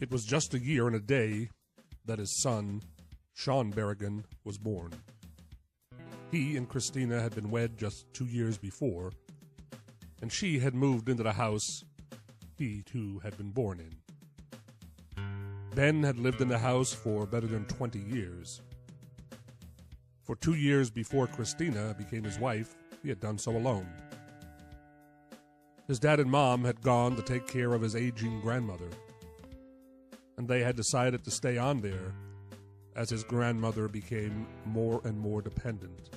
It was just a year and a day that his son, Sean Berrigan, was born. He and Christina had been wed just 2 years before, and she had moved into the house he, too, had been born in. Ben had lived in the house for better than 20 years. For 2 years before Christina became his wife, he had done so alone. His dad and mom had gone to take care of his aging grandmother, and they had decided to stay on there as his grandmother became more and more dependent.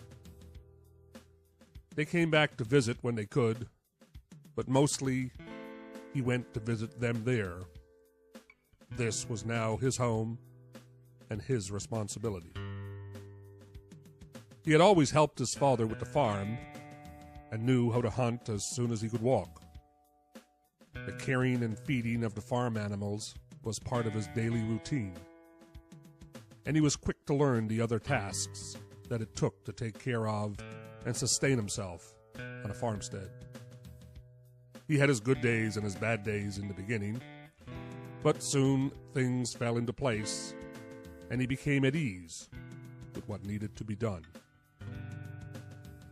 They came back to visit when they could, but mostly he went to visit them there. This was now his home and his responsibility. He had always helped his father with the farm and knew how to hunt as soon as he could walk. The caring and feeding of the farm animals was part of his daily routine, and he was quick to learn the other tasks that it took to take care of and sustain himself on a farmstead. He had his good days and his bad days in the beginning, but soon things fell into place, and he became at ease with what needed to be done.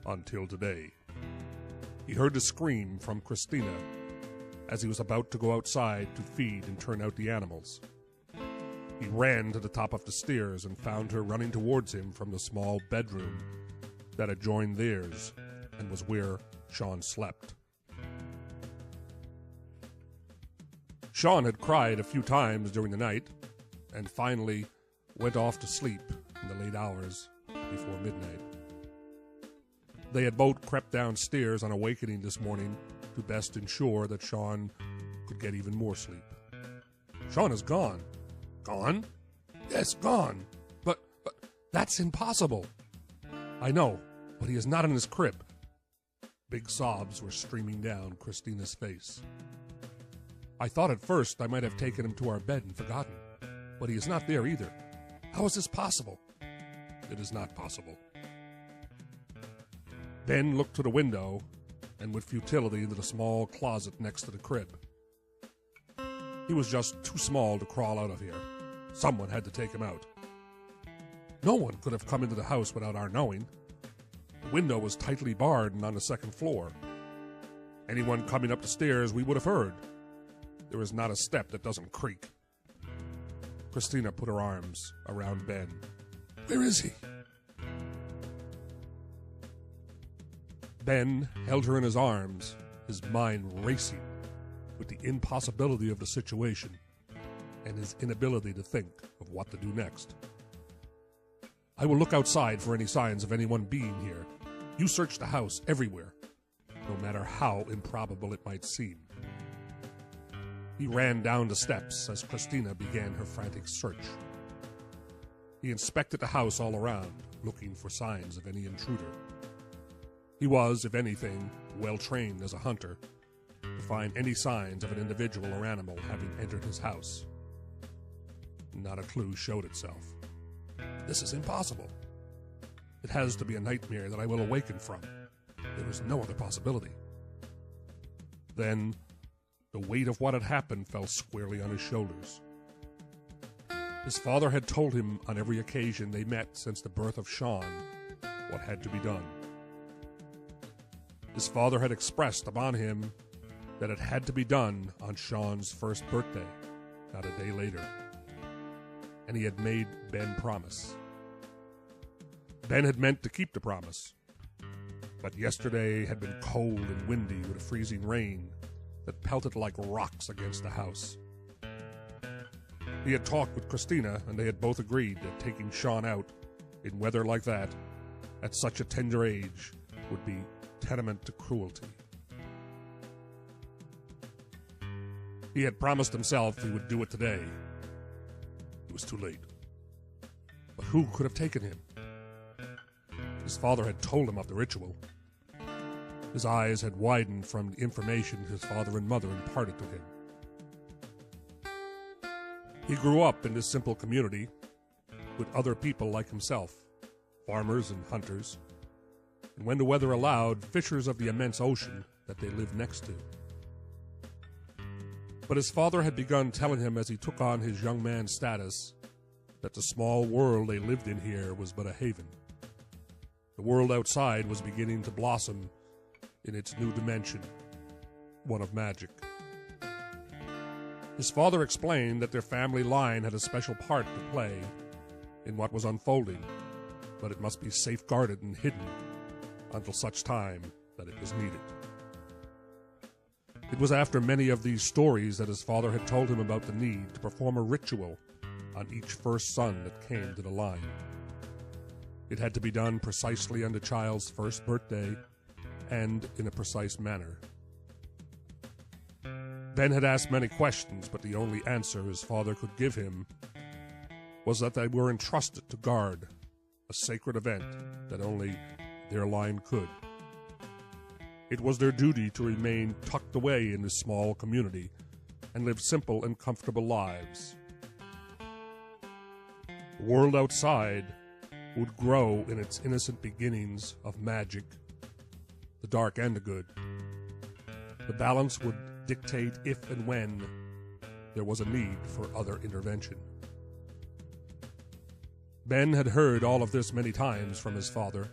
Until today. He heard a scream from Christina as he was about to go outside to feed and turn out the animals. He ran to the top of the stairs and found her running towards him from the small bedroom that adjoined theirs and was where Sean slept. Sean had cried a few times during the night and finally went off to sleep in the late hours before midnight. They had both crept downstairs on awakening this morning to best ensure that Sean could get even more sleep. Sean is gone. Gone? Yes, gone. But that's impossible. I know, but he is not in his crib. Big sobs were streaming down Christina's face. I thought at first I might have taken him to our bed and forgotten, but he is not there either. How is this possible? It is not possible. Ben looked to the window and with futility into the small closet next to the crib. He was just too small to crawl out of here. Someone had to take him out. No one could have come into the house without our knowing. The window was tightly barred and on the second floor. Anyone coming up the stairs we would have heard. There is not a step that doesn't creak. Christina put her arms around Ben. Where is he? Ben held her in his arms, his mind racing with the impossibility of the situation and his inability to think of what to do next. I will look outside for any signs of anyone being here. You search the house everywhere, no matter how improbable it might seem. He ran down the steps as Christina began her frantic search. He inspected the house all around, looking for signs of any intruder. He was, if anything, well trained as a hunter to find any signs of an individual or animal having entered his house. Not a clue showed itself. This is impossible. It has to be a nightmare that I will awaken from. There is no other possibility. Then, the weight of what had happened fell squarely on his shoulders. His father had told him on every occasion they met since the birth of Sean what had to be done. His father had expressed upon him that it had to be done on Sean's first birthday, not a day later. And he had made Ben promise. Ben had meant to keep the promise. But yesterday had been cold and windy with a freezing rain that pelted like rocks against the house. He had talked with Christina, and they had both agreed that taking Sean out in weather like that, at such a tender age, would be tantamount to cruelty. He had promised himself he would do it today. It was too late. But who could have taken him? His father had told him of the ritual. His eyes had widened from the information his father and mother imparted to him. He grew up in this simple community with other people like himself, farmers and hunters, and when the weather allowed, fishers of the immense ocean that they lived next to. But his father had begun telling him as he took on his young man's status that the small world they lived in here was but a haven. The world outside was beginning to blossom in its new dimension, one of magic. His father explained that their family line had a special part to play in what was unfolding, but it must be safeguarded and hidden until such time that it was needed. It was after many of these stories that his father had told him about the need to perform a ritual on each first son that came to the line. It had to be done precisely on the child's first birthday and in a precise manner. Ben had asked many questions, but the only answer his father could give him was that they were entrusted to guard a sacred event that only their line could. It was their duty to remain tucked away in this small community and live simple and comfortable lives. The world outside would grow in its innocent beginnings of magic, the dark and the good. The balance would dictate if and when there was a need for other intervention. Ben had heard all of this many times from his father.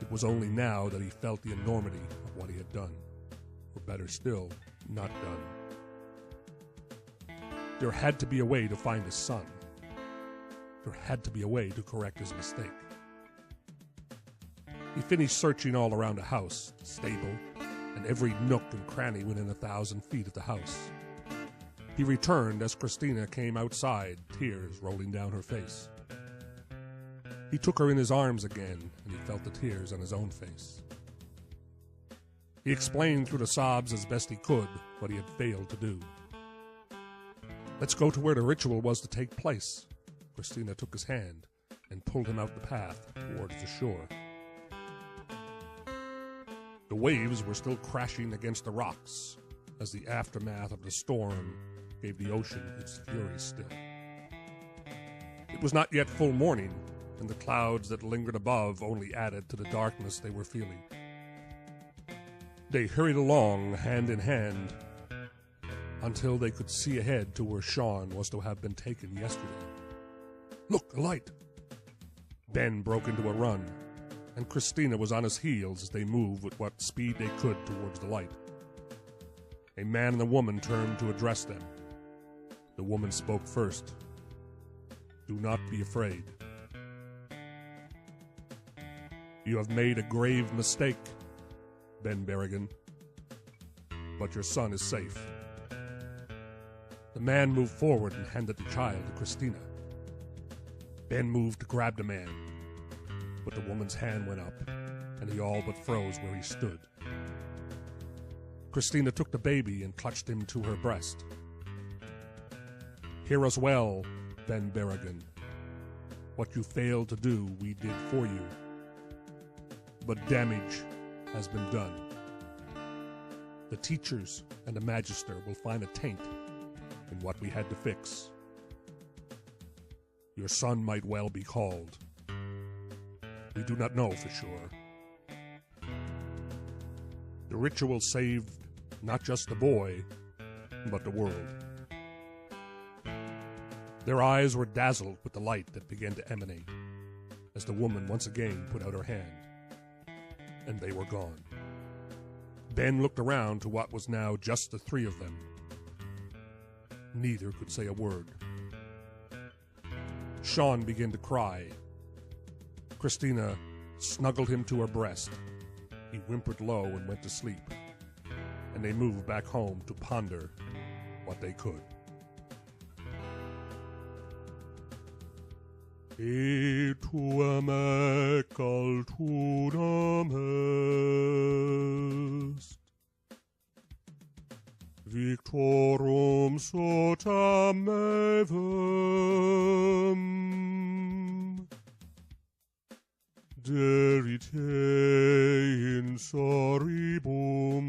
It was only now that he felt the enormity of what he had done, or better still, not done. There had to be a way to find his son. There had to be a way to correct his mistake. He finished searching all around the house, the stable, and every nook and cranny within 1,000 feet of the house. He returned as Christina came outside, tears rolling down her face. He took her in his arms again, and he felt the tears on his own face. He explained through the sobs as best he could what he had failed to do. "Let's go to where the ritual was to take place." Christina took his hand and pulled him out the path towards the shore. The waves were still crashing against the rocks as the aftermath of the storm gave the ocean its fury still. It was not yet full morning, and the clouds that lingered above only added to the darkness they were feeling. They hurried along hand in hand until they could see ahead to where Sean was to have been taken yesterday. "Look, a light!" Ben broke into a run, and Christina was on his heels as they moved with what speed they could towards the light. A man and a woman turned to address them. The woman spoke first. "Do not be afraid. You have made a grave mistake, Ben Berrigan, but your son is safe." The man moved forward and handed the child to Christina. Ben moved to grab the man, but the woman's hand went up, and he all but froze where he stood. Christina took the baby and clutched him to her breast. "Hear us well, Ben Berrigan. What you failed to do, we did for you. But damage has been done. The teachers and the magister will find a taint in what we had to fix. Your son might well be called. We do not know for sure. The ritual saved not just the boy, but the world." Their eyes were dazzled with the light that began to emanate as the woman once again put out her hand, and they were gone. Ben looked around to what was now just the three of them. Neither could say a word. Sean began to cry. Christina snuggled him to her breast. He whimpered low and went to sleep, and they moved back home to ponder what they could. E tuam eccal tunam est, victorum sotam evem, derite in soribum